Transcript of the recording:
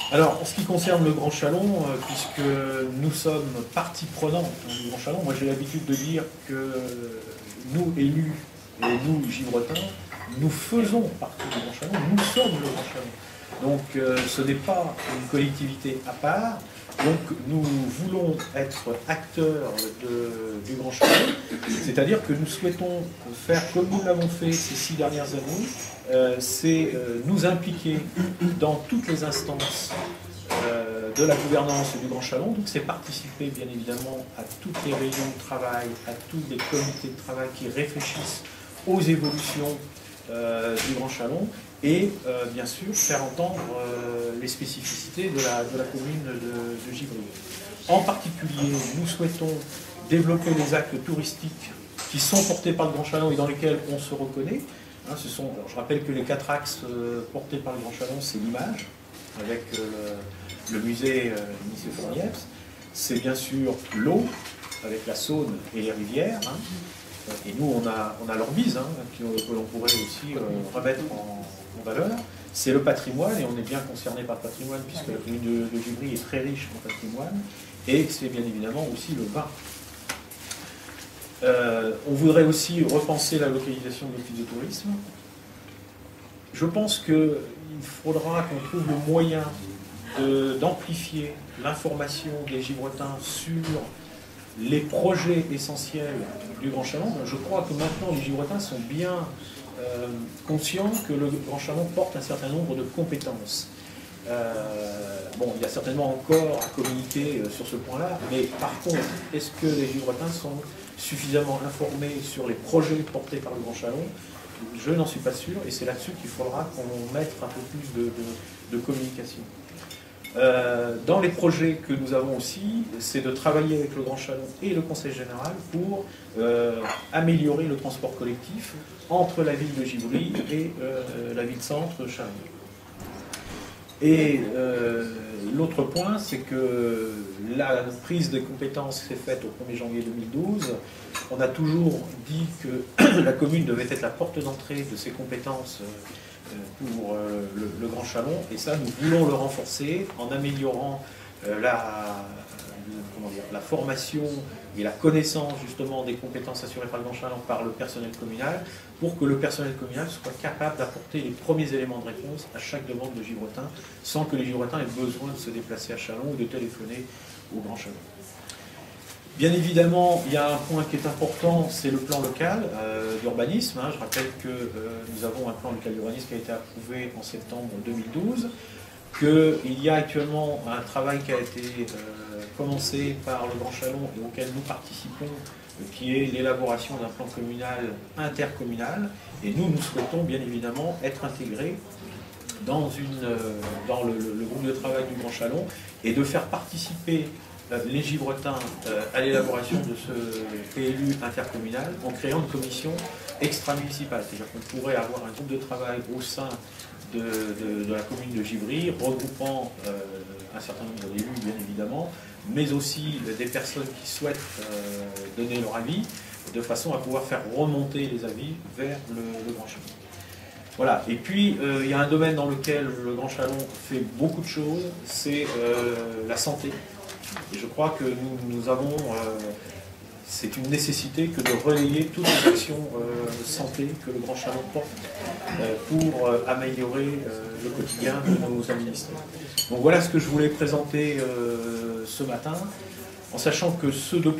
Alors, en ce qui concerne le Grand Chalon, puisque nous sommes partie prenante du Grand Chalon, moi j'ai l'habitude de dire que nous, élus, et nous, Givretins, nous faisons partie du Grand Chalon, nous sommes le Grand Chalon. Donc, ce n'est pas une collectivité à part. Donc, nous voulons être acteurs du Grand Chalon, c'est-à-dire que nous souhaitons faire comme nous l'avons fait ces 6 dernières années, c'est nous impliquer dans toutes les instances de la gouvernance du Grand Chalon. Donc, c'est participer, bien évidemment, à toutes les réunions de travail, à tous les comités de travail qui réfléchissent aux évolutions du Grand Chalon et bien sûr faire entendre les spécificités de la commune de Givry. En particulier, nous souhaitons développer les actes touristiques qui sont portés par le Grand Chalon et dans lesquels on se reconnaît. Hein, je rappelle que les 4 axes portés par le Grand Chalon, c'est l'image, avec le musée Nice-Fournièvre. C'est bien sûr l'eau, avec la Saône et les rivières. Hein. Et nous, on a l'Orbise, hein, que l'on pourrait aussi remettre en valeur. C'est le patrimoine, et on est bien concerné par le patrimoine, puisque la commune de Givry est très riche en patrimoine. Et c'est bien évidemment aussi le vin. On voudrait aussi repenser la localisation de l'office de tourisme. Je pense qu'il faudra qu'on trouve le moyen d'amplifier l'information des Givretins sur les projets essentiels du Grand Chalon. Je crois que maintenant les Givretins sont bien conscients que le Grand Chalon porte un certain nombre de compétences. Bon, il y a certainement encore à communiquer sur ce point-là, mais par contre, est-ce que les Givretins sont suffisamment informés sur les projets portés par le Grand Chalon? Je n'en suis pas sûr, et c'est là-dessus qu'il faudra qu'on mette un peu plus de communication. Dans les projets que nous avons aussi, c'est de travailler avec le Grand Chalon et le Conseil général pour améliorer le transport collectif entre la ville de Givry et la ville-centre Chalon. Et l'autre point, c'est que la prise de compétences s'est faite au 1er janvier 2012. On a toujours dit que la commune devait être la porte d'entrée de ces compétences pour le Grand Chalon, et ça, nous voulons le renforcer en améliorant la formation et la connaissance justement des compétences assurées par le Grand Chalon par le personnel communal, pour que le personnel communal soit capable d'apporter les premiers éléments de réponse à chaque demande de Givretins, sans que les Givretins aient besoin de se déplacer à Chalon ou de téléphoner au Grand Chalon. Bien évidemment, il y a un point qui est important, c'est le plan local d'urbanisme. Je rappelle que nous avons un plan local d'urbanisme qui a été approuvé en septembre 2012, qu'il y a actuellement un travail qui a été commencé par le Grand Chalon et auquel nous participons, qui est l'élaboration d'un plan communal intercommunal. Et nous souhaitons bien évidemment être intégrés dans le groupe de travail du Grand Chalon et de faire participer les Givretins à l'élaboration de ce PLU intercommunal en créant une commission extra-municipale. C'est-à-dire qu'on pourrait avoir un groupe de travail au sein de la commune de Givry, regroupant un certain nombre d'élus, bien évidemment, mais aussi des personnes qui souhaitent donner leur avis, de façon à pouvoir faire remonter les avis vers le Grand Chalon. Voilà. Et puis, il y a un domaine dans lequel le Grand Chalon fait beaucoup de choses, c'est la santé. Et je crois que nous avons, c'est une nécessité que de relayer toutes les actions santé que le Grand Chalon porte pour améliorer le quotidien de nos administrés. Donc voilà ce que je voulais présenter ce matin, en sachant que ce document